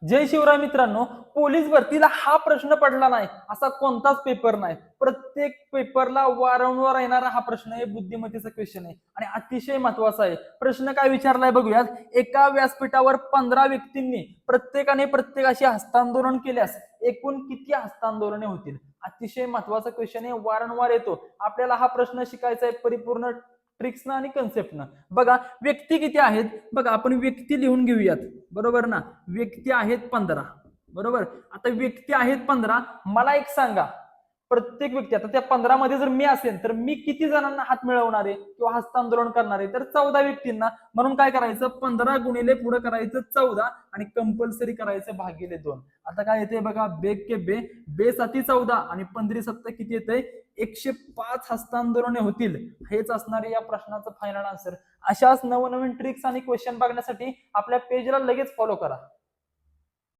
जय शिवराय मित्रांनो, पोलीस भरतीला हा प्रश्न पडला नाही असा कोणताच पेपर नाही. प्रत्येक पेपरला वारंवार येणारा हा प्रश्न आहे, बुद्धिमत्तेचा क्वेश्चन आहे आणि अतिशय महत्वाचा आहे. प्रश्न काय विचारलाय बघूयात. एका व्यासपीठावर 15 व्यक्तींनी प्रत्येकाने प्रत्येकाशी हस्तांदोलन केल्यास एकूण किती हस्तांदोलने होतील? अतिशय महत्वाचा क्वेश्चन आहे, वारंवार येतो. आपल्याला हा प्रश्न शिकायचा आहे परिपूर्ण ट्रिक्सनं आणि कन्सेप्टनं. बघा व्यक्ती किती आहेत, बघा आपण व्यक्ती लिहून घेऊयात. बरोबर ना, व्यक्ती आहेत 15. बरोबर, आता व्यक्ती आहेत 15. मला एक सांगा, प्रत्येक व्यक्ती आता त्या 15 मध्ये जर मी असेल तर मी किती जणांना हात मिळवणार आहे किंवा हस्तांदोलन करणार आहे? तर 14 व्यक्तींना. म्हणून काय करायचं, 15 गुणिले पुढे करायचं 14 आणि कंपल्सरी करायचं भागिले 2. आता काय येते बघा, बेग के बे, बे साती 14 आणि 15 सत्ता किती येते? 105 हस्तांदोलने होतील. हेच असणार या प्रश्नाचं फायनल आन्सर. अशाच नवनवीन ट्रिक्स आणि क्वेश्चन बघण्यासाठी आपल्या पेजला लगेच फॉलो करा.